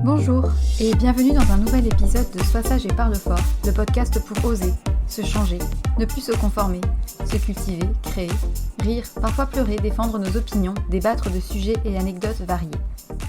Bonjour et bienvenue dans un nouvel épisode de Sois sage et parle fort, le podcast pour oser, se changer, ne plus se conformer, se cultiver, créer, rire, parfois pleurer, défendre nos opinions, débattre de sujets et anecdotes variés.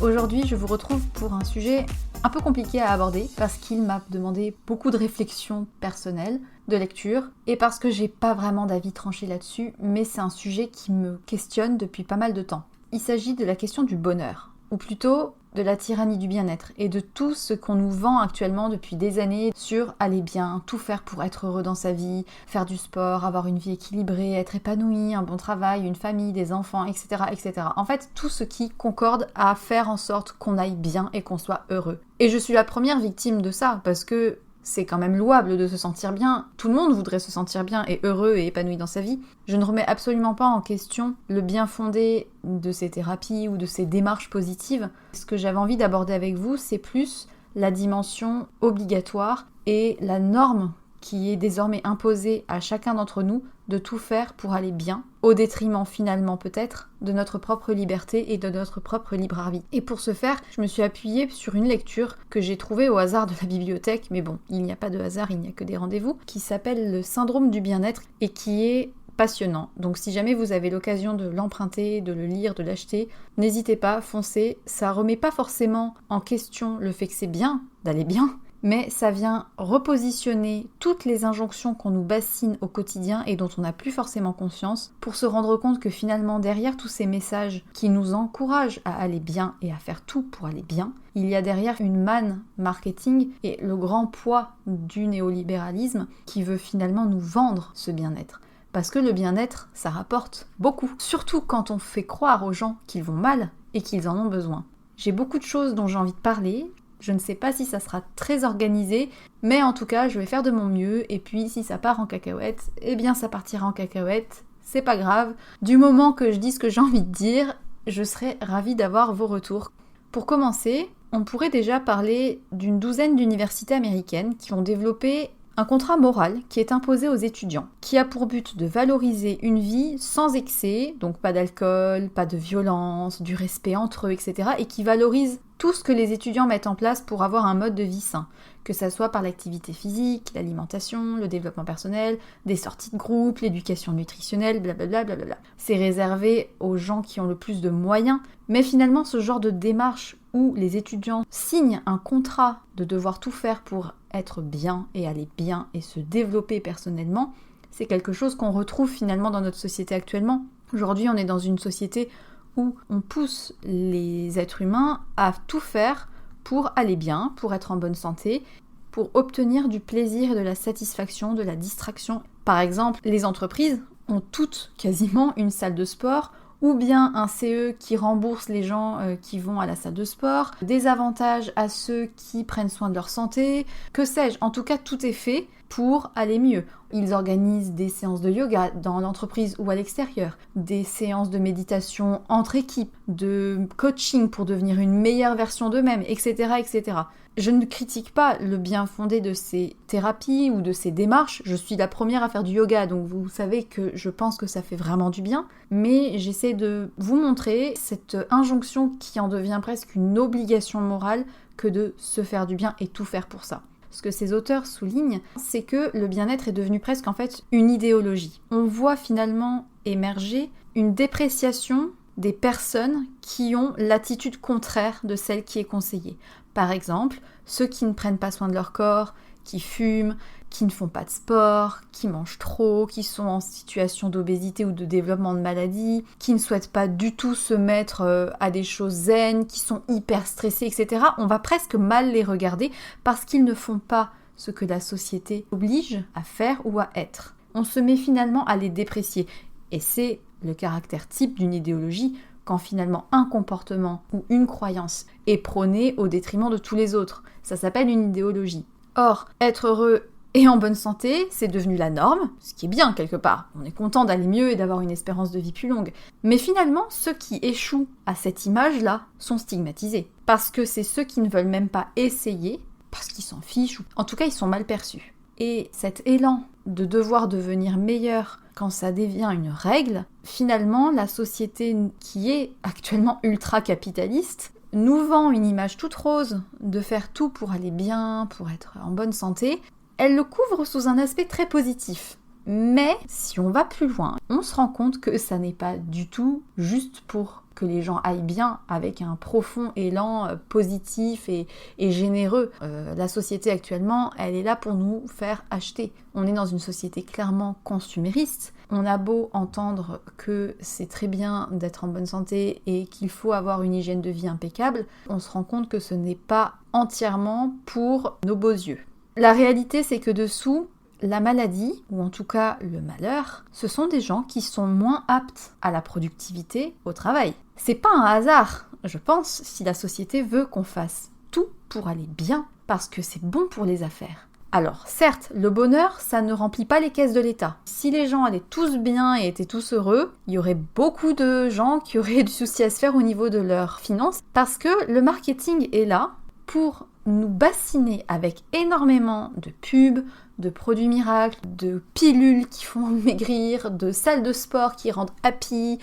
Aujourd'hui, je vous retrouve pour un sujet un peu compliqué à aborder parce qu'il m'a demandé beaucoup de réflexion personnelle, de lecture, et parce que j'ai pas vraiment d'avis tranché là-dessus, mais c'est un sujet qui me questionne depuis pas mal de temps. Il s'agit de la question du bonheur, ou plutôt de la tyrannie du bien-être et de tout ce qu'on nous vend actuellement depuis des années sur aller bien, tout faire pour être heureux dans sa vie, faire du sport, avoir une vie équilibrée, être épanoui, un bon travail, une famille, des enfants, etc., etc. En fait, tout ce qui concorde à faire en sorte qu'on aille bien et qu'on soit heureux. Et je suis la première victime de ça, parce que c'est quand même louable de se sentir bien. Tout le monde voudrait se sentir bien et heureux et épanoui dans sa vie. Je ne remets absolument pas en question le bien fondé de ces thérapies ou de ces démarches positives. Ce que j'avais envie d'aborder avec vous, c'est plus la dimension obligatoire et la norme qui est désormais imposée à chacun d'entre nous de tout faire pour aller bien, au détriment finalement peut-être de notre propre liberté et de notre propre libre arbitre. Et pour ce faire, je me suis appuyée sur une lecture que j'ai trouvée au hasard de la bibliothèque, mais bon, il n'y a pas de hasard, il n'y a que des rendez-vous, qui s'appelle Le syndrome du bien-être et qui est passionnant. Donc si jamais vous avez l'occasion de l'emprunter, de le lire, de l'acheter, n'hésitez pas, foncez. Ça remet pas forcément en question le fait que c'est bien d'aller bien, mais ça vient repositionner toutes les injonctions qu'on nous bassine au quotidien et dont on n'a plus forcément conscience pour se rendre compte que finalement derrière tous ces messages qui nous encouragent à aller bien et à faire tout pour aller bien, il y a derrière une manne marketing et le grand poids du néolibéralisme qui veut finalement nous vendre ce bien-être. Parce que le bien-être, ça rapporte beaucoup, surtout quand on fait croire aux gens qu'ils vont mal et qu'ils en ont besoin. J'ai beaucoup de choses dont j'ai envie de parler. Je ne sais pas si ça sera très organisé, mais en tout cas, je vais faire de mon mieux, et puis si ça part en cacahuète, eh bien ça partira en cacahuète, c'est pas grave. Du moment que je dis ce que j'ai envie de dire, je serai ravie d'avoir vos retours. Pour commencer, on pourrait déjà parler d'une douzaine d'universités américaines qui ont développé un contrat moral qui est imposé aux étudiants, qui a pour but de valoriser une vie sans excès, donc pas d'alcool, pas de violence, du respect entre eux, etc. et qui valorise tout ce que les étudiants mettent en place pour avoir un mode de vie sain, que ça soit par l'activité physique, l'alimentation, le développement personnel, des sorties de groupe, l'éducation nutritionnelle, blablabla, blablabla. C'est réservé aux gens qui ont le plus de moyens, mais finalement ce genre de démarche où les étudiants signent un contrat de devoir tout faire pour être bien et aller bien et se développer personnellement, c'est quelque chose qu'on retrouve finalement dans notre société actuellement. Aujourd'hui, on est dans une société où on pousse les êtres humains à tout faire pour aller bien, pour être en bonne santé, pour obtenir du plaisir et de la satisfaction, de la distraction. Par exemple, les entreprises ont toutes quasiment une salle de sport ou bien un CE qui rembourse les gens qui vont à la salle de sport, des avantages à ceux qui prennent soin de leur santé, que sais-je, en tout cas tout est fait pour aller mieux. Ils organisent des séances de yoga dans l'entreprise ou à l'extérieur, des séances de méditation entre équipes, de coaching pour devenir une meilleure version d'eux-mêmes, etc., etc. Je ne critique pas le bien fondé de ces thérapies ou de ces démarches. Je suis la première à faire du yoga, donc vous savez que je pense que ça fait vraiment du bien. Mais j'essaie de vous montrer cette injonction qui en devient presque une obligation morale que de se faire du bien et tout faire pour ça. Ce que ces auteurs soulignent, c'est que le bien-être est devenu presque en fait une idéologie. On voit finalement émerger une dépréciation des personnes qui ont l'attitude contraire de celle qui est conseillée. Par exemple, ceux qui ne prennent pas soin de leur corps, qui fument, qui ne font pas de sport, qui mangent trop, qui sont en situation d'obésité ou de développement de maladie, qui ne souhaitent pas du tout se mettre à des choses zen, qui sont hyper stressés, etc. On va presque mal les regarder parce qu'ils ne font pas ce que la société oblige à faire ou à être. On se met finalement à les déprécier. Et c'est le caractère type d'une idéologie quand finalement un comportement ou une croyance est prôné au détriment de tous les autres. Ça s'appelle une idéologie. Or, être heureux et en bonne santé, c'est devenu la norme, ce qui est bien quelque part. On est content d'aller mieux et d'avoir une espérance de vie plus longue. Mais finalement, ceux qui échouent à cette image-là sont stigmatisés. Parce que c'est ceux qui ne veulent même pas essayer, parce qu'ils s'en fichent, ou en tout cas ils sont mal perçus. Et cet élan de devoir devenir meilleur quand ça devient une règle, finalement la société qui est actuellement ultra-capitaliste nous vend une image toute rose de faire tout pour aller bien, pour être en bonne santé, elle le couvre sous un aspect très positif. Mais si on va plus loin, on se rend compte que ça n'est pas du tout juste pour que les gens aillent bien avec un profond élan positif et généreux. La société actuellement, elle est là pour nous faire acheter. On est dans une société clairement consumériste. On a beau entendre que c'est très bien d'être en bonne santé et qu'il faut avoir une hygiène de vie impeccable, on se rend compte que ce n'est pas entièrement pour nos beaux yeux. La réalité, c'est que dessous, la maladie, ou en tout cas le malheur, ce sont des gens qui sont moins aptes à la productivité au travail. C'est pas un hasard, je pense, si la société veut qu'on fasse tout pour aller bien, parce que c'est bon pour les affaires. Alors, certes, le bonheur, ça ne remplit pas les caisses de l'État. Si les gens allaient tous bien et étaient tous heureux, il y aurait beaucoup de gens qui auraient du souci à se faire au niveau de leurs finances, parce que le marketing est là pour nous bassiner avec énormément de pubs, de produits miracles, de pilules qui font maigrir, de salles de sport qui rendent happy.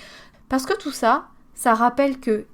Parce que tout ça, ça rappelle que,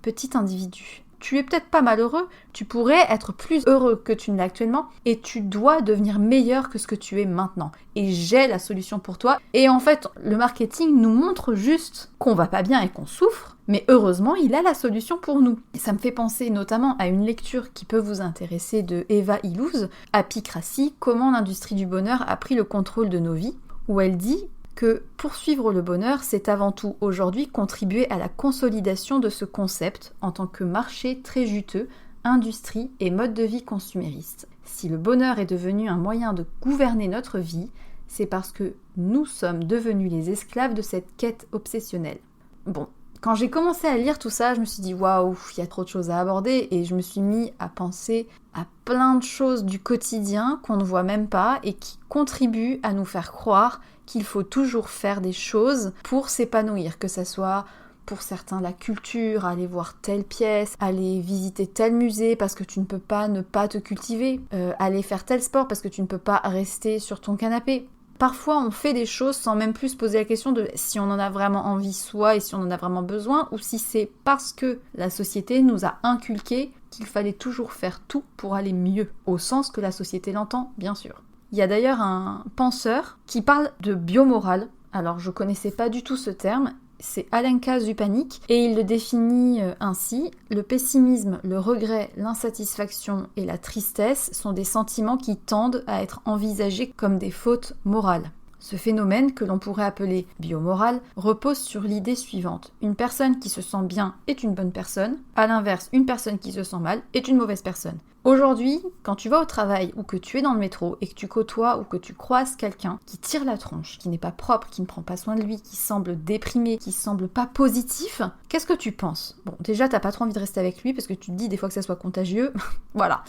petit individu, tu es peut-être pas malheureux, tu pourrais être plus heureux que tu ne l'es actuellement et tu dois devenir meilleur que ce que tu es maintenant. Et j'ai la solution pour toi. Et en fait, le marketing nous montre juste qu'on va pas bien et qu'on souffre, mais heureusement, il a la solution pour nous. Et ça me fait penser notamment à une lecture qui peut vous intéresser de Eva Illouz, Apicratie, comment l'industrie du bonheur a pris le contrôle de nos vies, où elle dit que poursuivre le bonheur, c'est avant tout aujourd'hui contribuer à la consolidation de ce concept en tant que marché très juteux, industrie et mode de vie consumériste. Si le bonheur est devenu un moyen de gouverner notre vie, c'est parce que nous sommes devenus les esclaves de cette quête obsessionnelle. Bon, quand j'ai commencé à lire tout ça, je me suis dit waouh, il y a trop de choses à aborder et je me suis mis à penser à plein de choses du quotidien qu'on ne voit même pas et qui contribuent à nous faire croire qu'il faut toujours faire des choses pour s'épanouir, que ça soit pour certains la culture, aller voir telle pièce, aller visiter tel musée parce que tu ne peux pas ne pas te cultiver, aller faire tel sport parce que tu ne peux pas rester sur ton canapé. Parfois, on fait des choses sans même plus se poser la question de si on en a vraiment envie soi et si on en a vraiment besoin, ou si c'est parce que la société nous a inculqué qu'il fallait toujours faire tout pour aller mieux, au sens que la société l'entend, bien sûr. Il y a d'ailleurs un penseur qui parle de biomorale. Alors, je connaissais pas du tout ce terme. C'est Alenka Zupanik et il le définit ainsi. Le pessimisme, le regret, l'insatisfaction et la tristesse sont des sentiments qui tendent à être envisagés comme des fautes morales. Ce phénomène, que l'on pourrait appeler biomorale, repose sur l'idée suivante. Une personne qui se sent bien est une bonne personne, à l'inverse, une personne qui se sent mal est une mauvaise personne. Aujourd'hui, quand tu vas au travail ou que tu es dans le métro et que tu côtoies ou que tu croises quelqu'un qui tire la tronche, qui n'est pas propre, qui ne prend pas soin de lui, qui semble déprimé, qui semble pas positif, qu'est-ce que tu penses ? Bon, déjà, t'as pas trop envie de rester avec lui parce que tu te dis des fois que ça soit contagieux, voilà.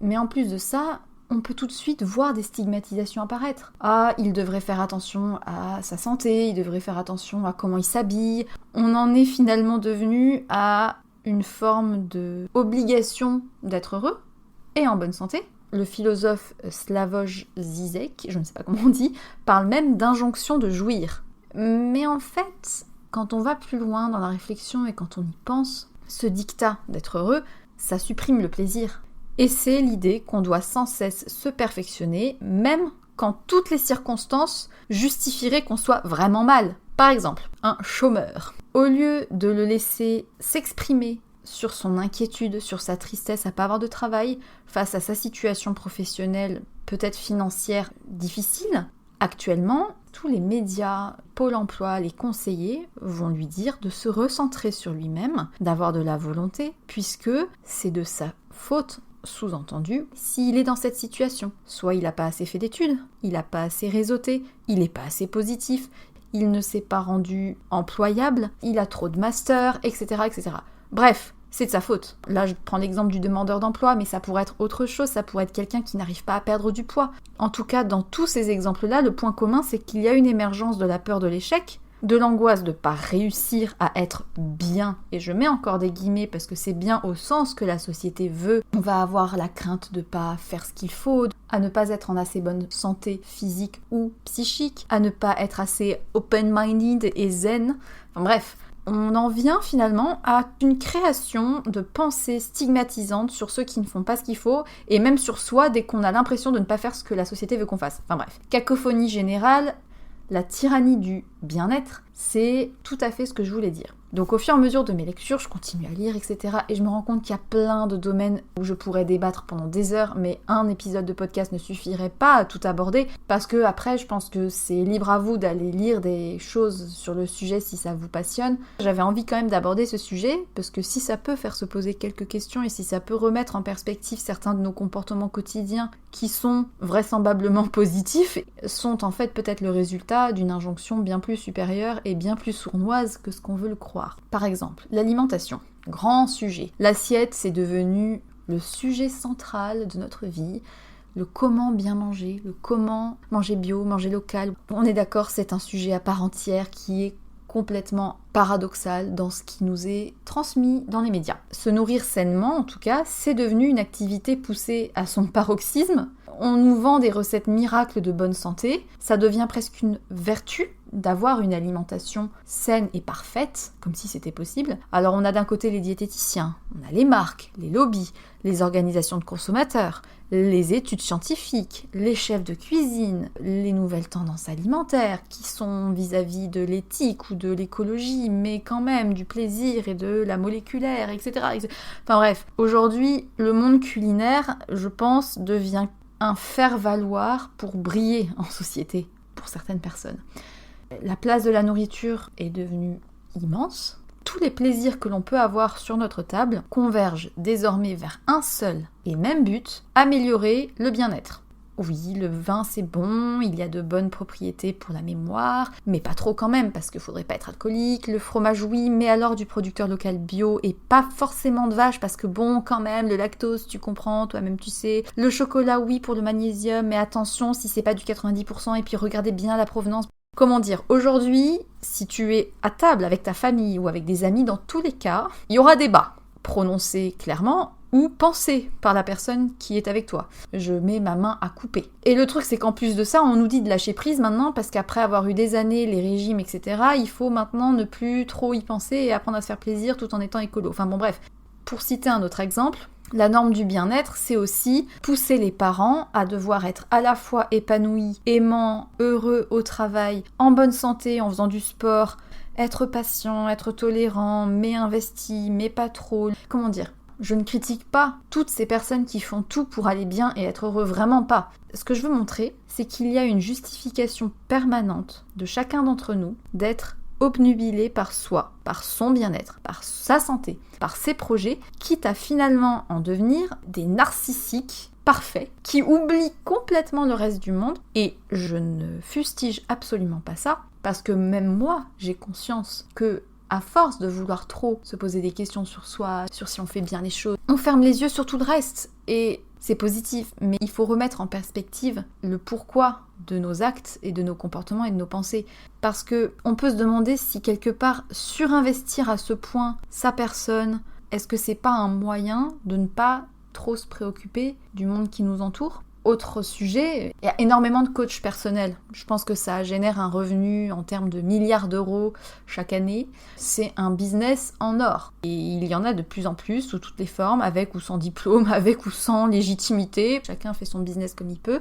Mais en plus de ça, on peut tout de suite voir des stigmatisations apparaître. Ah, il devrait faire attention à sa santé, il devrait faire attention à comment il s'habille. On en est finalement devenu à une forme de obligation d'être heureux et en bonne santé. Le philosophe Slavoj Žižek, je ne sais pas comment on dit, parle même d'injonction de jouir. Mais en fait, quand on va plus loin dans la réflexion et quand on y pense, ce diktat d'être heureux, ça supprime le plaisir. Et c'est l'idée qu'on doit sans cesse se perfectionner, même quand toutes les circonstances justifieraient qu'on soit vraiment mal. Par exemple, un chômeur. Au lieu de le laisser s'exprimer sur son inquiétude, sur sa tristesse à pas avoir de travail, face à sa situation professionnelle, peut-être financière, difficile, actuellement, tous les médias, Pôle emploi, les conseillers vont lui dire de se recentrer sur lui-même, d'avoir de la volonté, puisque c'est de sa faute, sous-entendu, s'il est dans cette situation. Soit il n'a pas assez fait d'études, il n'a pas assez réseauté, il n'est pas assez positif, il ne s'est pas rendu employable, il a trop de masters, etc., etc. Bref, c'est de sa faute. Là, je prends l'exemple du demandeur d'emploi, mais ça pourrait être autre chose, ça pourrait être quelqu'un qui n'arrive pas à perdre du poids. En tout cas, dans tous ces exemples-là, le point commun, c'est qu'il y a une émergence de la peur de l'échec, de l'angoisse de ne pas réussir à être bien, et je mets encore des guillemets parce que c'est bien au sens que la société veut. On va avoir la crainte de ne pas faire ce qu'il faut, à ne pas être en assez bonne santé physique ou psychique, à ne pas être assez open-minded et zen, enfin bref. on en vient finalement à une création de pensées stigmatisantes sur ceux qui ne font pas ce qu'il faut, et même sur soi dès qu'on a l'impression de ne pas faire ce que la société veut qu'on fasse. Enfin bref, cacophonie générale, la tyrannie du bien-être, c'est tout à fait ce que je voulais dire. Donc au fur et à mesure de mes lectures, je continue à lire, etc. Et je me rends compte qu'il y a plein de domaines où je pourrais débattre pendant des heures, mais un épisode de podcast ne suffirait pas à tout aborder, parce que après, je pense que c'est libre à vous d'aller lire des choses sur le sujet si ça vous passionne. J'avais envie quand même d'aborder ce sujet, parce que si ça peut faire se poser quelques questions, et si ça peut remettre en perspective certains de nos comportements quotidiens, qui sont vraisemblablement positifs, sont en fait peut-être le résultat d'une injonction bien plus supérieure et bien plus sournoise que ce qu'on veut le croire. Par exemple, l'alimentation, grand sujet. L'assiette, c'est devenu le sujet central de notre vie. Le comment bien manger, le comment manger bio, manger local. On est d'accord, c'est un sujet à part entière qui est complètement paradoxal dans ce qui nous est transmis dans les médias. Se nourrir sainement, en tout cas, c'est devenu une activité poussée à son paroxysme. On nous vend des recettes miracles de bonne santé, ça devient presque une vertu d'avoir une alimentation saine et parfaite, comme si c'était possible. Alors on a d'un côté les diététiciens, on a les marques, les lobbies, les organisations de consommateurs, les études scientifiques, les chefs de cuisine, les nouvelles tendances alimentaires qui sont vis-à-vis de l'éthique ou de l'écologie, mais quand même du plaisir et de la moléculaire, etc. Enfin bref, aujourd'hui, le monde culinaire, je pense, devient un faire-valoir pour briller en société, pour certaines personnes. La place de la nourriture est devenue immense. Tous les plaisirs que l'on peut avoir sur notre table convergent désormais vers un seul et même but, améliorer le bien-être. Oui, le vin c'est bon, il y a de bonnes propriétés pour la mémoire, mais pas trop quand même, parce qu'il faudrait pas être alcoolique. Le fromage oui, mais alors du producteur local bio et pas forcément de vache, parce que bon, quand même, le lactose, tu comprends, toi-même tu sais. Le chocolat oui pour le magnésium, mais attention si c'est pas du 90%, et puis regardez bien la provenance. Comment dire, aujourd'hui, si tu es à table avec ta famille ou avec des amis, dans tous les cas, il y aura débat, prononcé clairement ou pensé par la personne qui est avec toi. Je mets ma main à couper. Et le truc, c'est qu'en plus de ça, on nous dit de lâcher prise maintenant, parce qu'après avoir eu des années, les régimes, etc., il faut maintenant ne plus trop y penser et apprendre à se faire plaisir tout en étant écolo. Enfin bon bref, pour citer un autre exemple, la norme du bien-être, c'est aussi pousser les parents à devoir être à la fois épanouis, aimants, heureux au travail, en bonne santé, en faisant du sport, être patient, être tolérant, mais investi, mais pas trop. Comment dire ? Je ne critique pas toutes ces personnes qui font tout pour aller bien et être heureux, vraiment pas. Ce que je veux montrer, c'est qu'il y a une justification permanente de chacun d'entre nous d'être obnubilé par soi, par son bien-être, par sa santé, par ses projets, quitte à finalement en devenir des narcissiques parfaits, qui oublient complètement le reste du monde, et je ne fustige absolument pas ça, parce que même moi, j'ai conscience que à force de vouloir trop se poser des questions sur soi, sur si on fait bien les choses, on ferme les yeux sur tout le reste, et c'est positif, mais il faut remettre en perspective le pourquoi de nos actes et de nos comportements et de nos pensées. Parce que on peut se demander si quelque part surinvestir à ce point sa personne, est-ce que c'est pas un moyen de ne pas trop se préoccuper du monde qui nous entoure ? Autre sujet, il y a énormément de coachs personnels. Je pense que ça génère un revenu en termes de milliards d'euros chaque année. C'est un business en or. Et il y en a de plus en plus, sous toutes les formes, avec ou sans diplôme, avec ou sans légitimité. Chacun fait son business comme il peut.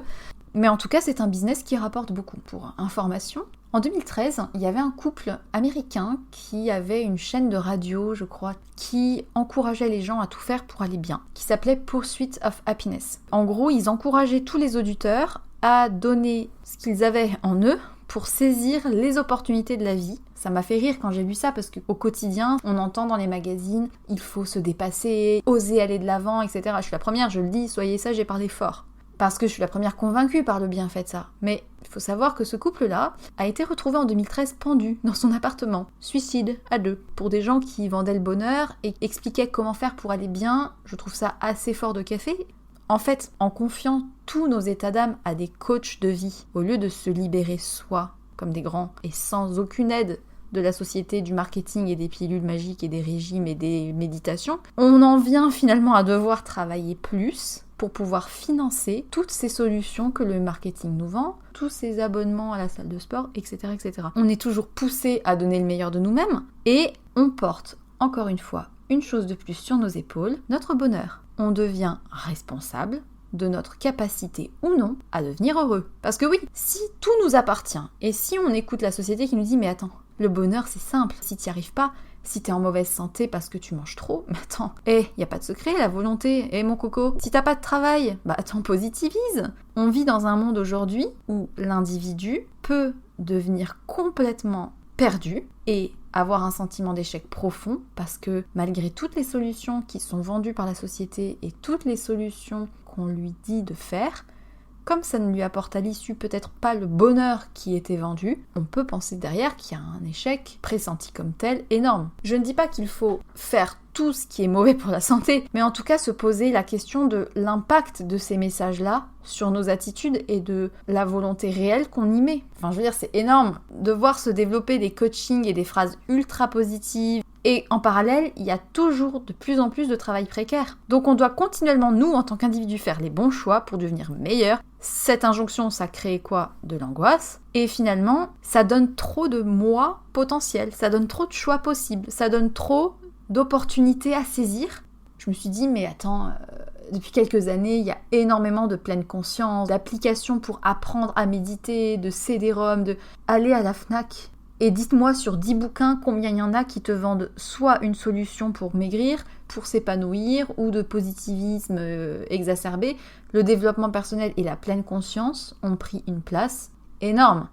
Mais en tout cas, c'est un business qui rapporte beaucoup. Pour information, en 2013, il y avait un couple américain qui avait une chaîne de radio, je crois, qui encourageait les gens à tout faire pour aller bien, qui s'appelait Pursuit of Happiness. En gros, ils encourageaient tous les auditeurs à donner ce qu'ils avaient en eux pour saisir les opportunités de la vie. Ça m'a fait rire quand j'ai lu ça, parce qu'au quotidien, on entend dans les magazines, il faut se dépasser, oser aller de l'avant, etc. Je suis la première, je le dis, soyez sage et parlez fort. Parce que je suis la première convaincue par le bienfait de ça. Mais il faut savoir que ce couple-là a été retrouvé en 2013 pendu dans son appartement. Suicide à deux. Pour des gens qui vendaient le bonheur et expliquaient comment faire pour aller bien, je trouve ça assez fort de café. En fait, en confiant tous nos états d'âme à des coachs de vie, au lieu de se libérer soi, comme des grands, et sans aucune aide de la société, du marketing et des pilules magiques et des régimes et des méditations, on en vient finalement à devoir travailler plus pour pouvoir financer toutes ces solutions que le marketing nous vend, tous ces abonnements à la salle de sport, etc., etc. On est toujours poussé à donner le meilleur de nous-mêmes et on porte, encore une fois, une chose de plus sur nos épaules, notre bonheur. On devient responsable de notre capacité ou non à devenir heureux. Parce que oui, si tout nous appartient et si on écoute la société qui nous dit « mais attends, le bonheur c'est simple, si t'y arrives pas, si t'es en mauvaise santé parce que tu manges trop, mais attends, y a pas de secret, la volonté, mon coco, si t'as pas de travail, attends, positivise. » On vit dans un monde aujourd'hui où l'individu peut devenir complètement perdu et avoir un sentiment d'échec profond parce que malgré toutes les solutions qui sont vendues par la société et toutes les solutions qu'on lui dit de faire, comme ça ne lui apporte à l'issue peut-être pas le bonheur qui était vendu, on peut penser derrière qu'il y a un échec pressenti comme tel énorme. Je ne dis pas qu'il faut faire tout ce qui est mauvais pour la santé, mais en tout cas se poser la question de l'impact de ces messages-là sur nos attitudes et de la volonté réelle qu'on y met. Enfin, je veux dire, c'est énorme de voir se développer des coachings et des phrases ultra positives. Et en parallèle, il y a toujours de plus en plus de travail précaire. Donc on doit continuellement, nous, en tant qu'individus, faire les bons choix pour devenir meilleurs. Cette injonction, ça crée quoi ? De l'angoisse. Et finalement, ça donne trop de moi potentiels, ça donne trop de choix possibles, ça donne trop d'opportunités à saisir. Je me suis dit, mais attends, depuis quelques années, il y a énormément de pleine conscience, d'applications pour apprendre à méditer, de CD-ROM, de aller à la Fnac. Et dites-moi sur 10 bouquins combien il y en a qui te vendent soit une solution pour maigrir, pour s'épanouir, ou de positivisme exacerbé. Le développement personnel et la pleine conscience ont pris une place énorme.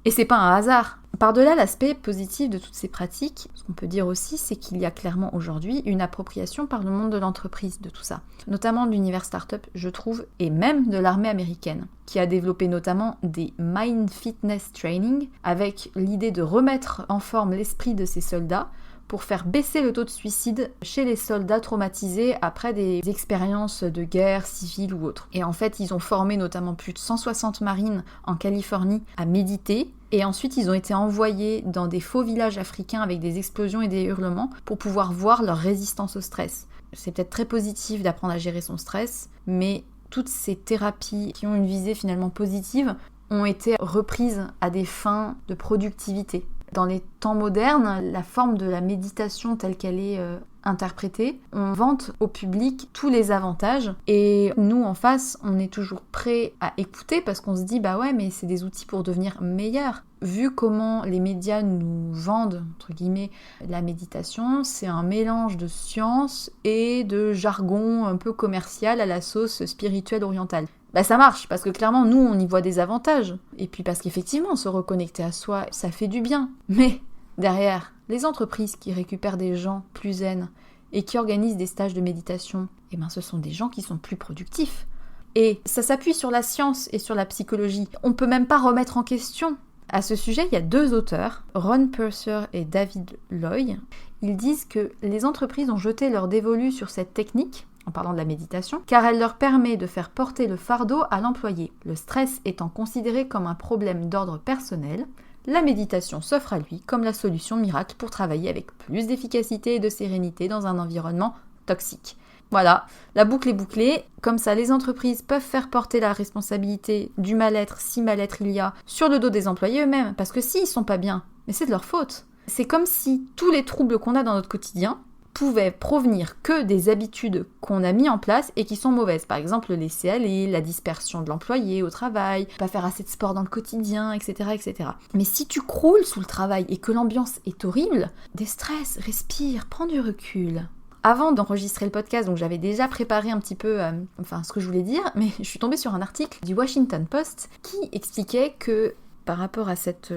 Et c'est pas un hasard. Par-delà l'aspect positif de toutes ces pratiques, ce qu'on peut dire aussi, c'est qu'il y a clairement aujourd'hui une appropriation par le monde de l'entreprise de tout ça. Notamment de l'univers startup, je trouve, et même de l'armée américaine, qui a développé notamment des Mind Fitness Training, avec l'idée de remettre en forme l'esprit de ces soldats pour faire baisser le taux de suicide chez les soldats traumatisés après des expériences de guerre civile ou autre. Et en fait, ils ont formé notamment plus de 160 marines en Californie à méditer, et ensuite ils ont été envoyés dans des faux villages africains avec des explosions et des hurlements pour pouvoir voir leur résistance au stress. C'est peut-être très positif d'apprendre à gérer son stress, mais toutes ces thérapies qui ont une visée finalement positive ont été reprises à des fins de productivité. Dans les temps modernes, la forme de la méditation telle qu'elle est interprétée, on vante au public tous les avantages et nous en face, on est toujours prêt à écouter parce qu'on se dit bah ouais mais c'est des outils pour devenir meilleur. Vu comment les médias nous vendent, entre guillemets, la méditation, c'est un mélange de science et de jargon un peu commercial à la sauce spirituelle orientale. Bah ça marche, parce que clairement, nous, on y voit des avantages. Et puis parce qu'effectivement, se reconnecter à soi, ça fait du bien. Mais derrière, les entreprises qui récupèrent des gens plus zen et qui organisent des stages de méditation, eh ben ce sont des gens qui sont plus productifs. Et ça s'appuie sur la science et sur la psychologie. On peut même pas remettre en question. À ce sujet, il y a 2 auteurs, Ron Purser et David Loy. Ils disent que les entreprises ont jeté leur dévolu sur cette technique, en parlant de la méditation, car elle leur permet de faire porter le fardeau à l'employé. Le stress étant considéré comme un problème d'ordre personnel, la méditation s'offre à lui comme la solution miracle pour travailler avec plus d'efficacité et de sérénité dans un environnement toxique. Voilà, la boucle est bouclée. Comme ça, les entreprises peuvent faire porter la responsabilité du mal-être, si mal-être il y a, sur le dos des employés eux-mêmes. Parce que s'ils sont pas bien, mais c'est de leur faute. C'est comme si tous les troubles qu'on a dans notre quotidien pouvaient provenir que des habitudes qu'on a mis en place et qui sont mauvaises. Par exemple, le laisser aller, la dispersion de l'employé au travail, pas faire assez de sport dans le quotidien, etc., etc. Mais si tu croules sous le travail et que l'ambiance est horrible, déstresse, respire, prends du recul. Avant d'enregistrer le podcast, donc j'avais déjà préparé un petit peu ce que je voulais dire, mais je suis tombée sur un article du Washington Post qui expliquait que par rapport à cette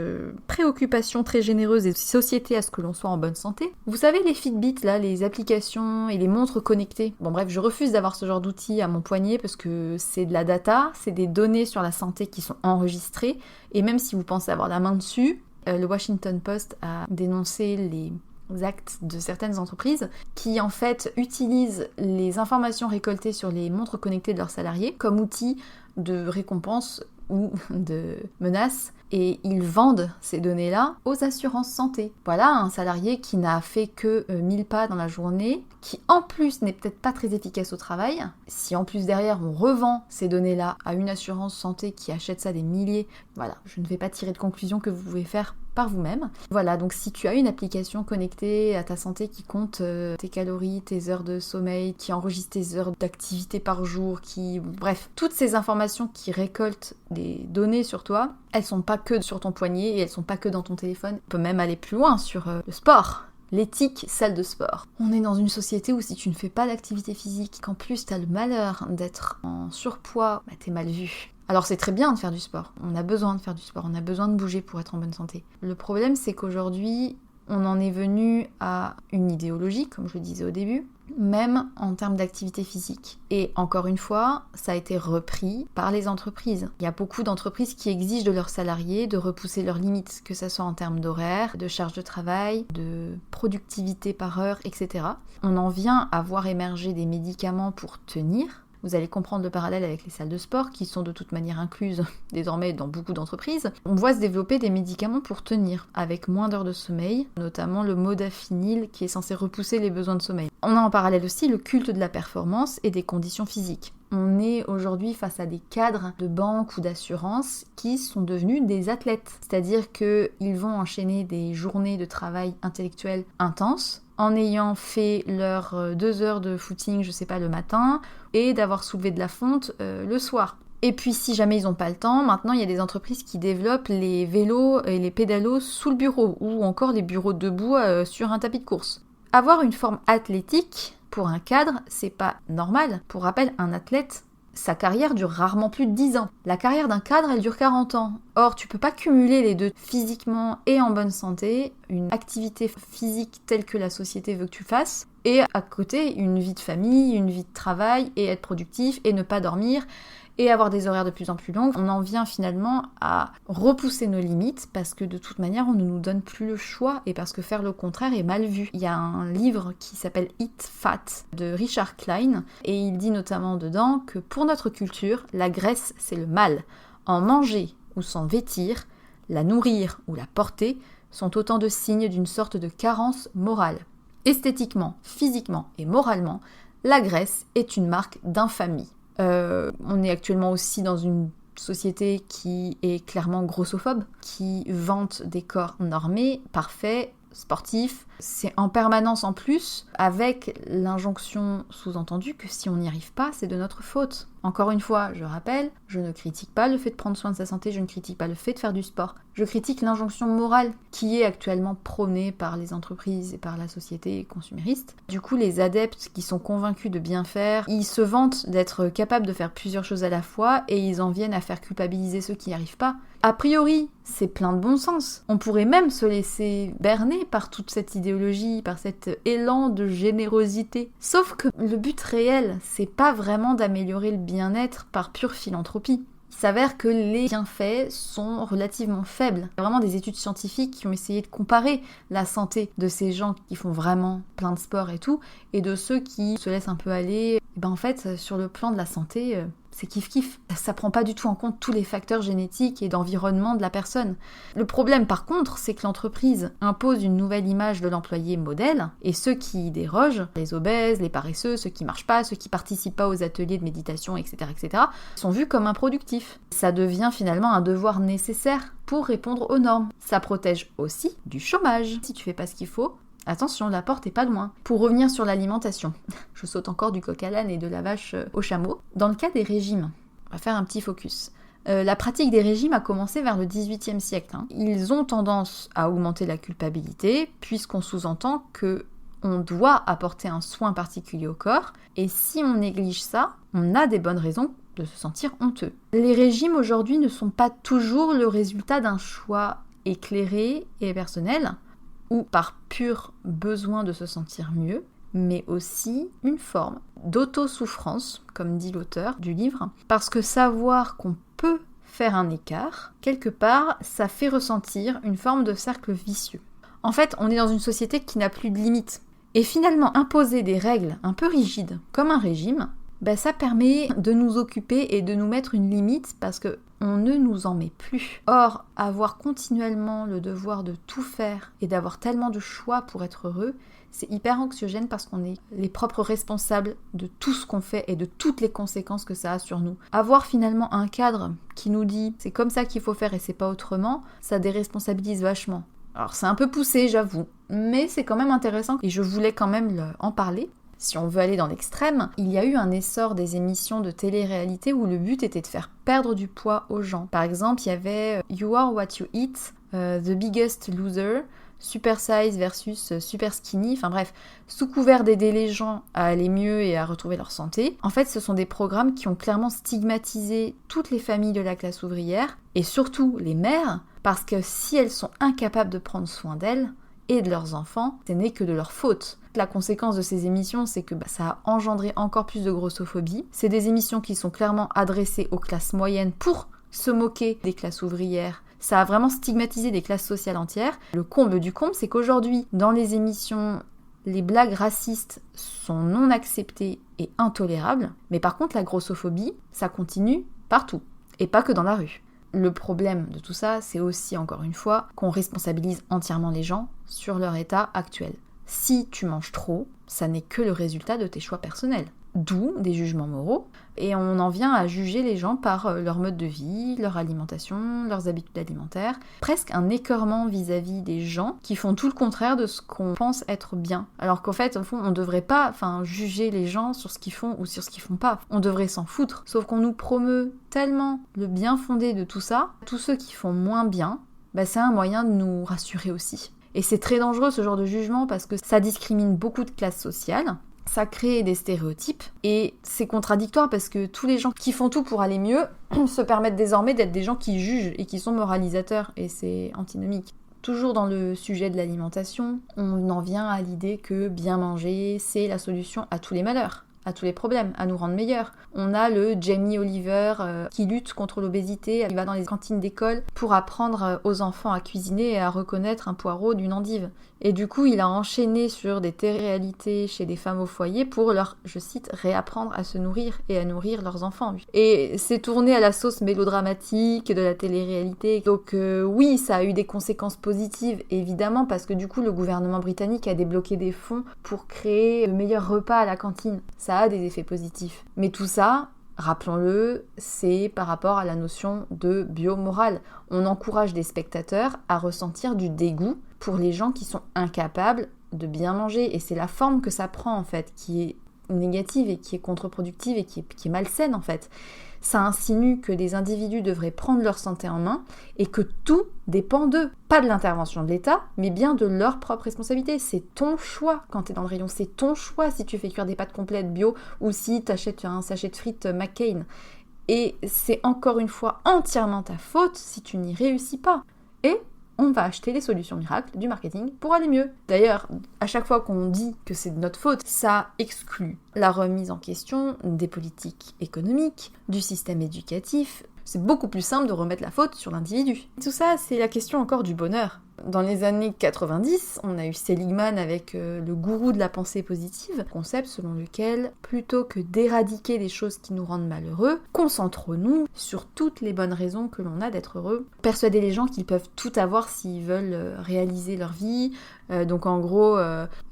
préoccupation très généreuse et société à ce que l'on soit en bonne santé. Vous savez les Fitbit, là, les applications et les montres connectées. Bon bref, je refuse d'avoir ce genre d'outils à mon poignet parce que c'est de la data, c'est des données sur la santé qui sont enregistrées, et même si vous pensez avoir la main dessus, le Washington Post a dénoncé les actes de certaines entreprises qui en fait utilisent les informations récoltées sur les montres connectées de leurs salariés comme outil de récompense ou de menaces, et ils vendent ces données-là aux assurances santé. Voilà un salarié qui n'a fait que 1000 pas dans la journée, qui en plus n'est peut-être pas très efficace au travail. Si en plus derrière on revend ces données-là à une assurance santé qui achète ça des milliers, voilà, je ne vais pas tirer de conclusion que vous pouvez faire par vous-même. Voilà, donc si tu as une application connectée à ta santé qui compte tes calories, tes heures de sommeil, qui enregistre tes heures d'activité par jour, bref, toutes ces informations qui récoltent des données sur toi, elles sont pas que sur ton poignet et elles sont pas que dans ton téléphone. On peut même aller plus loin sur le sport. L'éthique, salle de sport. On est dans une société où si tu ne fais pas d'activité physique, qu'en plus t'as le malheur d'être en surpoids, t'es mal vu. Alors c'est très bien de faire du sport, on a besoin de faire du sport, on a besoin de bouger pour être en bonne santé. Le problème c'est qu'aujourd'hui, on en est venu à une idéologie, comme je le disais au début, même en termes d'activité physique. Et encore une fois, ça a été repris par les entreprises. Il y a beaucoup d'entreprises qui exigent de leurs salariés de repousser leurs limites, que ce soit en termes d'horaire, de charge de travail, de productivité par heure, etc. On en vient à voir émerger des médicaments pour tenir. Vous allez comprendre le parallèle avec les salles de sport qui sont de toute manière incluses désormais dans beaucoup d'entreprises. On voit se développer des médicaments pour tenir avec moins d'heures de sommeil, notamment le modafinil qui est censé repousser les besoins de sommeil. On a en parallèle aussi le culte de la performance et des conditions physiques. On est aujourd'hui face à des cadres de banque ou d'assurance qui sont devenus des athlètes. C'est-à-dire qu'ils vont enchaîner des journées de travail intellectuel intenses en ayant fait leurs 2 heures de footing, je sais pas, le matin, et d'avoir soulevé de la fonte le soir. Et puis si jamais ils n'ont pas le temps, maintenant il y a des entreprises qui développent les vélos et les pédalos sous le bureau, ou encore les bureaux debout sur un tapis de course. Avoir une forme athlétique pour un cadre, c'est pas normal. Pour rappel, un athlète, sa carrière dure rarement plus de 10 ans. La carrière d'un cadre, elle dure 40 ans. Or, tu peux pas cumuler les deux physiquement et en bonne santé, une activité physique telle que la société veut que tu fasses, et à côté, une vie de famille, une vie de travail, et être productif, et ne pas dormir, et avoir des horaires de plus en plus longs. On en vient finalement à repousser nos limites parce que de toute manière on ne nous donne plus le choix et parce que faire le contraire est mal vu. Il y a un livre qui s'appelle Eat Fat de Richard Klein et il dit notamment dedans que pour notre culture, la graisse c'est le mal. En manger ou s'en vêtir, la nourrir ou la porter sont autant de signes d'une sorte de carence morale. Esthétiquement, physiquement et moralement, la graisse est une marque d'infamie. On est actuellement aussi dans une société qui est clairement grossophobe, qui vante des corps normés, parfaits, sportifs. C'est en permanence en plus, avec l'injonction sous-entendue que si on n'y arrive pas, c'est de notre faute. Encore une fois, je rappelle, je ne critique pas le fait de prendre soin de sa santé, je ne critique pas le fait de faire du sport. Je critique l'injonction morale qui est actuellement prônée par les entreprises et par la société consumériste. Du coup, les adeptes qui sont convaincus de bien faire, ils se vantent d'être capables de faire plusieurs choses à la fois et ils en viennent à faire culpabiliser ceux qui n'y arrivent pas. A priori, c'est plein de bon sens. On pourrait même se laisser berner par toute cette idéologie, par cet élan de générosité. Sauf que le but réel, c'est pas vraiment d'améliorer le bien-être par pure philanthropie. Il s'avère que les bienfaits sont relativement faibles. Il y a vraiment des études scientifiques qui ont essayé de comparer la santé de ces gens qui font vraiment plein de sport et tout, et de ceux qui se laissent un peu aller. Et en fait, sur le plan de la santé, c'est kiff-kiff. Ça prend pas du tout en compte tous les facteurs génétiques et d'environnement de la personne. Le problème par contre, c'est que l'entreprise impose une nouvelle image de l'employé modèle, et ceux qui y dérogent, les obèses, les paresseux, ceux qui marchent pas, ceux qui participent pas aux ateliers de méditation, etc., sont vus comme improductifs. Ça devient finalement un devoir nécessaire pour répondre aux normes. Ça protège aussi du chômage. Si tu fais pas ce qu'il faut, attention, la porte est pas loin. Pour revenir sur l'alimentation, je saute encore du coq à l'âne et de la vache au chameau. Dans le cas des régimes, on va faire un petit focus. La pratique des régimes a commencé vers le XVIIIe siècle. Ils ont tendance à augmenter la culpabilité, puisqu'on sous-entend que on doit apporter un soin particulier au corps, et si on néglige ça, on a des bonnes raisons de se sentir honteux. Les régimes aujourd'hui ne sont pas toujours le résultat d'un choix éclairé et personnel, ou par pur besoin de se sentir mieux, mais aussi une forme d'auto-souffrance, comme dit l'auteur du livre, parce que savoir qu'on peut faire un écart, quelque part, ça fait ressentir une forme de cercle vicieux. En fait, on est dans une société qui n'a plus de limites. Et finalement, imposer des règles un peu rigides, comme un régime, ça permet de nous occuper et de nous mettre une limite parce que on ne nous en met plus. Or, avoir continuellement le devoir de tout faire et d'avoir tellement de choix pour être heureux, c'est hyper anxiogène parce qu'on est les propres responsables de tout ce qu'on fait et de toutes les conséquences que ça a sur nous. Avoir finalement un cadre qui nous dit c'est comme ça qu'il faut faire et c'est pas autrement, ça déresponsabilise vachement. Alors c'est un peu poussé, j'avoue, mais c'est quand même intéressant et je voulais quand même en parler. Si on veut aller dans l'extrême, il y a eu un essor des émissions de télé-réalité où le but était de faire perdre du poids aux gens. Par exemple, il y avait You Are What You Eat, The Biggest Loser, Super Size versus Super Skinny, enfin bref, sous couvert d'aider les gens à aller mieux et à retrouver leur santé. En fait, ce sont des programmes qui ont clairement stigmatisé toutes les familles de la classe ouvrière, et surtout les mères, parce que si elles sont incapables de prendre soin d'elles et de leurs enfants, ce n'est que de leur faute. La conséquence de ces émissions, c'est que ça a engendré encore plus de grossophobie. C'est des émissions qui sont clairement adressées aux classes moyennes pour se moquer des classes ouvrières. Ça a vraiment stigmatisé des classes sociales entières. Le comble du comble, c'est qu'aujourd'hui, dans les émissions, les blagues racistes sont non acceptées et intolérables. Mais par contre, la grossophobie, ça continue partout. Et pas que dans la rue. Le problème de tout ça, c'est aussi, encore une fois, qu'on responsabilise entièrement les gens sur leur état actuel. Si tu manges trop, ça n'est que le résultat de tes choix personnels. D'où des jugements moraux, et on en vient à juger les gens par leur mode de vie, leur alimentation, leurs habitudes alimentaires. Presque un écœurement vis-à-vis des gens qui font tout le contraire de ce qu'on pense être bien. Alors qu'en fait, au fond, on devrait pas juger les gens sur ce qu'ils font ou sur ce qu'ils font pas. On devrait s'en foutre. Sauf qu'on nous promeut tellement le bien fondé de tout ça, tous ceux qui font moins bien, c'est un moyen de nous rassurer aussi. Et c'est très dangereux ce genre de jugement parce que ça discrimine beaucoup de classes sociales. Ça crée des stéréotypes et c'est contradictoire parce que tous les gens qui font tout pour aller mieux se permettent désormais d'être des gens qui jugent et qui sont moralisateurs et c'est antinomique. Toujours dans le sujet de l'alimentation, on en vient à l'idée que bien manger, c'est la solution à tous les malheurs, à tous les problèmes, à nous rendre meilleurs. On a le Jamie Oliver qui lutte contre l'obésité, il va dans les cantines d'école pour apprendre aux enfants à cuisiner et à reconnaître un poireau d'une endive. Et du coup, il a enchaîné sur des télé-réalités chez des femmes au foyer pour leur, je cite, réapprendre à se nourrir et à nourrir leurs enfants. Et c'est tourné à la sauce mélodramatique de la télé-réalité. Donc oui, ça a eu des conséquences positives, évidemment, parce que du coup, le gouvernement britannique a débloqué des fonds pour créer le meilleur repas à la cantine. Ça a des effets positifs. Mais tout ça, rappelons-le, c'est par rapport à la notion de biomorale. On encourage des spectateurs à ressentir du dégoût pour les gens qui sont incapables de bien manger. Et c'est la forme que ça prend, en fait, qui est négative et qui est contre-productive et qui est malsaine, en fait. Ça insinue que des individus devraient prendre leur santé en main et que tout dépend d'eux. Pas de l'intervention de l'État, mais bien de leur propre responsabilité. C'est ton choix quand t'es dans le rayon. C'est ton choix si tu fais cuire des pâtes complètes bio ou si t'achètes un sachet de frites McCain. Et c'est encore une fois entièrement ta faute si tu n'y réussis pas. Et on va acheter les solutions miracles du marketing pour aller mieux. D'ailleurs, à chaque fois qu'on dit que c'est de notre faute, ça exclut la remise en question des politiques économiques, du système éducatif. C'est beaucoup plus simple de remettre la faute sur l'individu. Tout ça, c'est la question encore du bonheur. Dans les années 90, on a eu Seligman avec le gourou de la pensée positive, concept selon lequel, plutôt que d'éradiquer les choses qui nous rendent malheureux, concentrons-nous sur toutes les bonnes raisons que l'on a d'être heureux. Persuader les gens qu'ils peuvent tout avoir s'ils veulent réaliser leur vie. Donc en gros,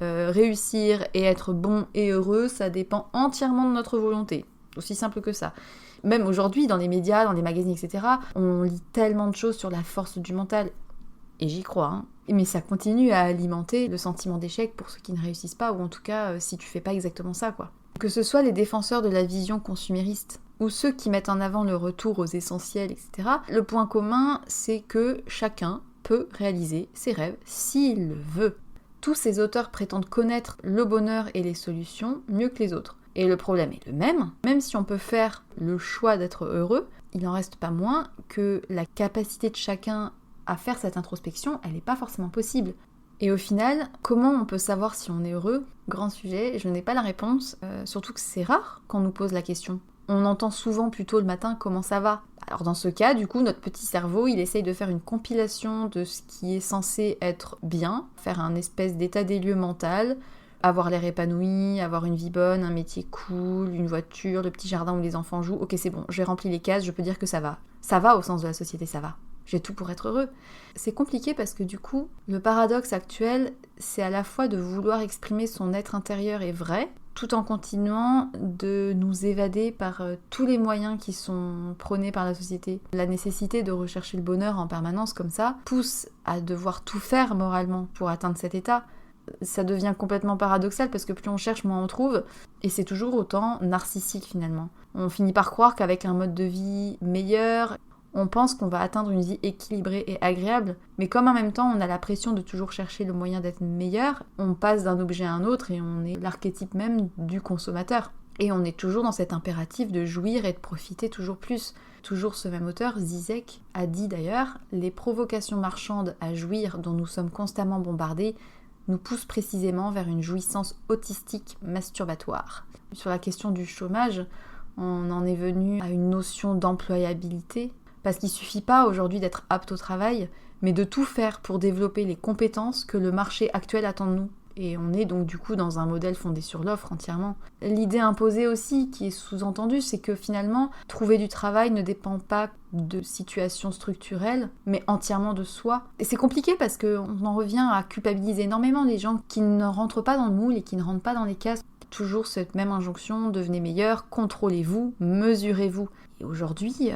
réussir et être bon et heureux, ça dépend entièrement de notre volonté. Aussi simple que ça. Même aujourd'hui, dans les médias, dans les magazines, etc., on lit tellement de choses sur la force du mental. Et j'y crois, hein. Mais ça continue à alimenter le sentiment d'échec pour ceux qui ne réussissent pas, ou en tout cas, si tu fais pas exactement ça, quoi. Que ce soit les défenseurs de la vision consumériste, ou ceux qui mettent en avant le retour aux essentiels, etc., le point commun, c'est que chacun peut réaliser ses rêves s'il le veut. Tous ces auteurs prétendent connaître le bonheur et les solutions mieux que les autres. Et le problème est le même si on peut faire le choix d'être heureux, il n'en reste pas moins que la capacité de chacun à faire cette introspection, elle n'est pas forcément possible. Et au final, comment on peut savoir si on est heureux ? Grand sujet, je n'ai pas la réponse, surtout que c'est rare qu'on nous pose la question. On entend souvent plutôt le matin comment ça va. Alors dans ce cas, du coup, notre petit cerveau, il essaye de faire une compilation de ce qui est censé être bien, faire un espèce d'état des lieux mental, avoir l'air épanoui, avoir une vie bonne, un métier cool, une voiture, le petit jardin où les enfants jouent. Ok, c'est bon, j'ai rempli les cases, je peux dire que ça va. Ça va au sens de la société, ça va. J'ai tout pour être heureux. C'est compliqué parce que du coup, le paradoxe actuel, c'est à la fois de vouloir exprimer son être intérieur et vrai, tout en continuant de nous évader par tous les moyens qui sont prônés par la société. La nécessité de rechercher le bonheur en permanence comme ça pousse à devoir tout faire moralement pour atteindre cet état. Ça devient complètement paradoxal parce que plus on cherche, moins on trouve. Et c'est toujours autant narcissique finalement. On finit par croire qu'avec un mode de vie meilleur, on pense qu'on va atteindre une vie équilibrée et agréable, mais comme en même temps on a la pression de toujours chercher le moyen d'être meilleur, on passe d'un objet à un autre et on est l'archétype même du consommateur. Et on est toujours dans cet impératif de jouir et de profiter toujours plus. Toujours ce même auteur, Zizek, a dit d'ailleurs « Les provocations marchandes à jouir dont nous sommes constamment bombardés nous poussent précisément vers une jouissance autistique masturbatoire. » Sur la question du chômage, on en est venu à une notion d'employabilité, parce qu'il suffit pas aujourd'hui d'être apte au travail, mais de tout faire pour développer les compétences que le marché actuel attend de nous. Et on est donc du coup dans un modèle fondé sur l'offre entièrement. L'idée imposée aussi, qui est sous-entendue, c'est que finalement, trouver du travail ne dépend pas de situations structurelles, mais entièrement de soi. Et c'est compliqué parce qu'on en revient à culpabiliser énormément les gens qui ne rentrent pas dans le moule et qui ne rentrent pas dans les cases. Toujours cette même injonction, devenez meilleur, contrôlez-vous, mesurez-vous. Et aujourd'hui,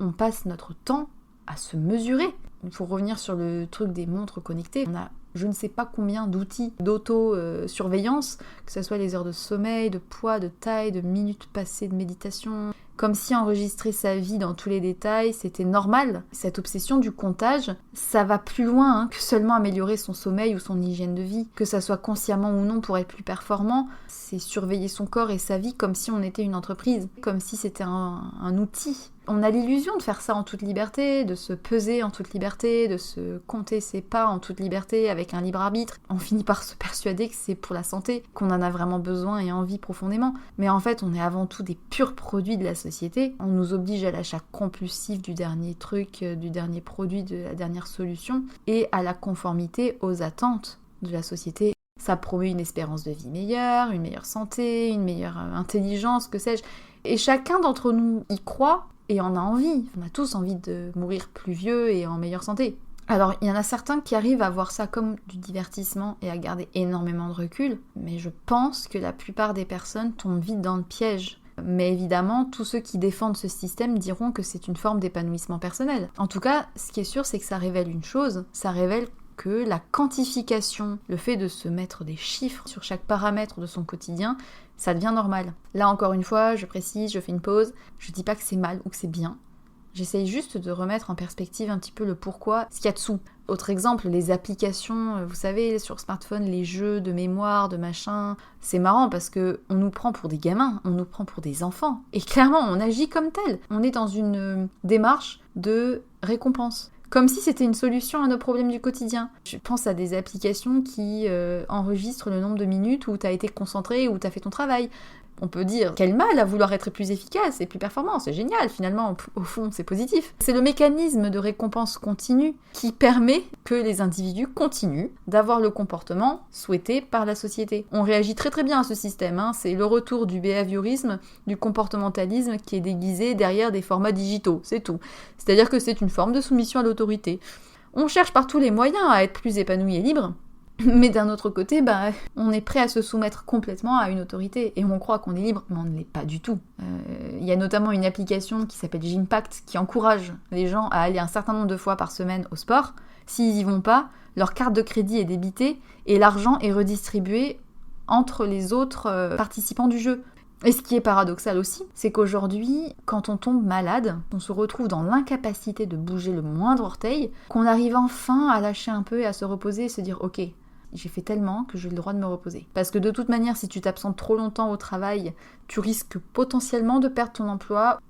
on passe notre temps à se mesurer. Il faut revenir sur le truc des montres connectées. On a je ne sais pas combien d'outils d'auto-surveillance, que ce soit les heures de sommeil, de poids, de taille, de minutes passées de méditation, comme si enregistrer sa vie dans tous les détails, c'était normal. Cette obsession du comptage, ça va plus loin que seulement améliorer son sommeil ou son hygiène de vie. Que ça soit consciemment ou non pour être plus performant, c'est surveiller son corps et sa vie comme si on était une entreprise, comme si c'était un outil. On a l'illusion de faire ça en toute liberté, de se peser en toute liberté, de se compter ses pas en toute liberté avec un libre arbitre. On finit par se persuader que c'est pour la santé, qu'on en a vraiment besoin et envie profondément. Mais en fait, on est avant tout des purs produits de la société. On nous oblige à l'achat compulsif du dernier truc, du dernier produit, de la dernière solution, et à la conformité aux attentes de la société. Ça promeut une espérance de vie meilleure, une meilleure santé, une meilleure intelligence, que sais-je. Et chacun d'entre nous y croit et en a envie. On a tous envie de mourir plus vieux et en meilleure santé. Alors, il y en a certains qui arrivent à voir ça comme du divertissement et à garder énormément de recul, mais je pense que la plupart des personnes tombent vite dans le piège. Mais évidemment, tous ceux qui défendent ce système diront que c'est une forme d'épanouissement personnel. En tout cas, ce qui est sûr, c'est que ça révèle une chose, ça révèle que la quantification, le fait de se mettre des chiffres sur chaque paramètre de son quotidien, ça devient normal. Là, encore une fois, je précise, je fais une pause, je dis pas que c'est mal ou que c'est bien. J'essaye juste de remettre en perspective un petit peu le pourquoi, ce qu'il y a dessous. Autre exemple, les applications, vous savez, sur smartphone, les jeux de mémoire, de machin. C'est marrant parce que on nous prend pour des gamins, on nous prend pour des enfants. Et clairement, on agit comme tel. On est dans une démarche de récompense. Comme si c'était une solution à nos problèmes du quotidien. Je pense à des applications qui enregistrent le nombre de minutes où tu as été concentré, où tu as fait ton travail. On peut dire, quel mal à vouloir être plus efficace et plus performant, c'est génial, finalement, au fond, c'est positif. C'est le mécanisme de récompense continue qui permet que les individus continuent d'avoir le comportement souhaité par la société. On réagit très très bien à ce système, c'est le retour du behaviorisme, du comportementalisme qui est déguisé derrière des formats digitaux, c'est tout. C'est-à-dire que c'est une forme de soumission à l'autorité. On cherche par tous les moyens à être plus épanoui et libre, mais d'un autre côté, on est prêt à se soumettre complètement à une autorité et on croit qu'on est libre, mais on ne l'est pas du tout. Il y a notamment une application qui s'appelle Gympact qui encourage les gens à aller un certain nombre de fois par semaine au sport. S'ils y vont pas, leur carte de crédit est débitée et l'argent est redistribué entre les autres participants du jeu. Et ce qui est paradoxal aussi, c'est qu'aujourd'hui, quand on tombe malade, on se retrouve dans l'incapacité de bouger le moindre orteil, qu'on arrive enfin à lâcher un peu et à se reposer et se dire « Ok, j'ai fait tellement que j'ai le droit de me reposer. » Parce que de toute manière, si tu t'absentes trop longtemps au travail, tu risques potentiellement de perdre ton emploi.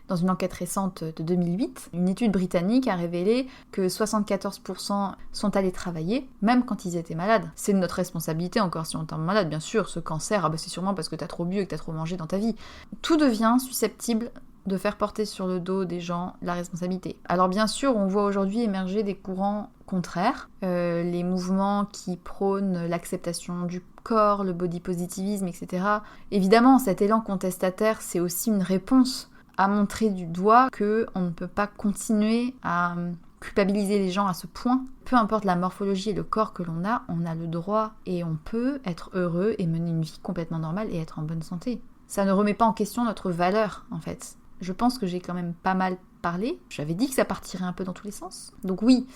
Dans une enquête récente de 2008, une étude britannique a révélé que 74% sont allés travailler, même quand ils étaient malades. C'est de notre responsabilité encore si on tombe malade, bien sûr. Ce cancer, c'est sûrement parce que t'as trop bu et que t'as trop mangé dans ta vie. Tout devient susceptible de faire porter sur le dos des gens la responsabilité. Alors bien sûr, on voit aujourd'hui émerger des courants contraire. Les mouvements qui prônent l'acceptation du corps, le body positivisme, etc. Évidemment, cet élan contestataire, c'est aussi une réponse à montrer du doigt qu'on ne peut pas continuer à culpabiliser les gens à ce point. Peu importe la morphologie et le corps que l'on a, on a le droit et on peut être heureux et mener une vie complètement normale et être en bonne santé. Ça ne remet pas en question notre valeur, en fait. Je pense que j'ai quand même pas mal parlé. J'avais dit que ça partirait un peu dans tous les sens. Donc oui,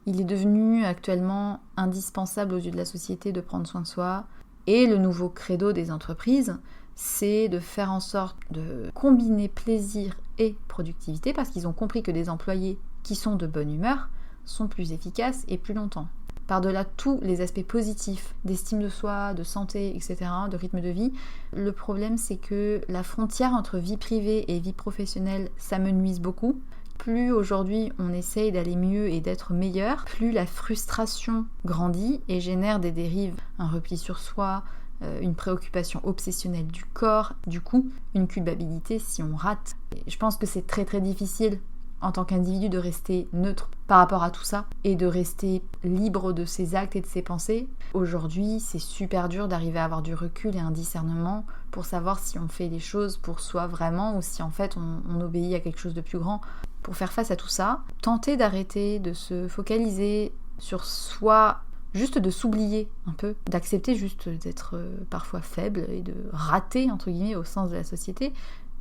il est devenu actuellement indispensable aux yeux de la société de prendre soin de soi. Et le nouveau credo des entreprises, c'est de faire en sorte de combiner plaisir et productivité, parce qu'ils ont compris que des employés qui sont de bonne humeur sont plus efficaces et plus longtemps. Par-delà tous les aspects positifs d'estime de soi, de santé, etc., de rythme de vie, le problème c'est que la frontière entre vie privée et vie professionnelle s'amenuise beaucoup. Plus aujourd'hui on essaye d'aller mieux et d'être meilleur, plus la frustration grandit et génère des dérives, un repli sur soi, une préoccupation obsessionnelle du corps, du coup une culpabilité si on rate. Et je pense que c'est très très difficile en tant qu'individu de rester neutre par rapport à tout ça et de rester libre de ses actes et de ses pensées. Aujourd'hui, c'est super dur d'arriver à avoir du recul et un discernement pour savoir si on fait les choses pour soi vraiment ou si en fait on obéit à quelque chose de plus grand. Pour faire face à tout ça, tenter d'arrêter de se focaliser sur soi, juste de s'oublier un peu, d'accepter juste d'être parfois faible et de rater entre guillemets au sens de la société,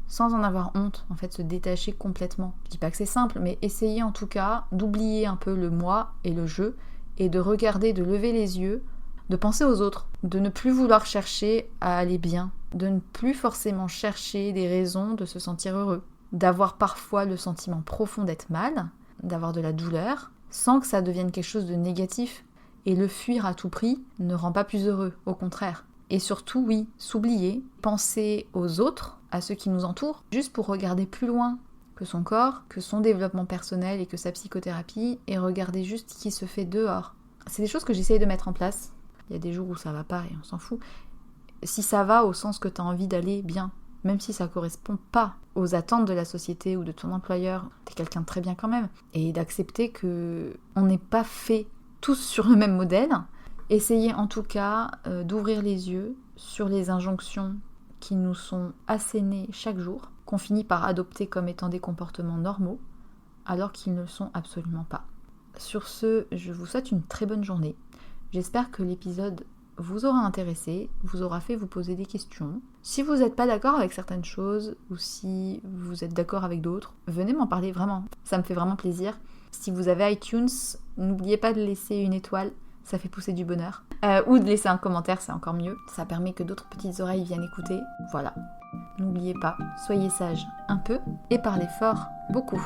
sans en avoir honte, en fait, se détacher complètement. Je dis pas que c'est simple, mais essayer en tout cas d'oublier un peu le moi et le je, et de regarder, de lever les yeux, de penser aux autres, de ne plus vouloir chercher à aller bien, de ne plus forcément chercher des raisons de se sentir heureux, d'avoir parfois le sentiment profond d'être mal, d'avoir de la douleur, sans que ça devienne quelque chose de négatif, et le fuir à tout prix ne rend pas plus heureux, au contraire. Et surtout, oui, s'oublier, penser aux autres, à ceux qui nous entourent, juste pour regarder plus loin que son corps, que son développement personnel et que sa psychothérapie, et regarder juste ce qui se fait dehors. C'est des choses que j'essaye de mettre en place. Il y a des jours où ça va pas et on s'en fout. Si ça va au sens que tu as envie d'aller bien, même si ça correspond pas aux attentes de la société ou de ton employeur, t'es quelqu'un de très bien quand même. Et d'accepter que on n'est pas fait tous sur le même modèle. Essayez en tout cas d'ouvrir les yeux sur les injonctions qui nous sont assénées chaque jour, qu'on finit par adopter comme étant des comportements normaux, alors qu'ils ne le sont absolument pas. Sur ce, je vous souhaite une très bonne journée. J'espère que l'épisode vous aura intéressé, vous aura fait vous poser des questions. Si vous n'êtes pas d'accord avec certaines choses, ou si vous êtes d'accord avec d'autres, venez m'en parler vraiment. Ça me fait vraiment plaisir. Si vous avez iTunes, n'oubliez pas de laisser une étoile, ça fait pousser du bonheur. Ou de laisser un commentaire, c'est encore mieux. Ça permet que d'autres petites oreilles viennent écouter. Voilà. N'oubliez pas, soyez sages un peu et parlez fort beaucoup.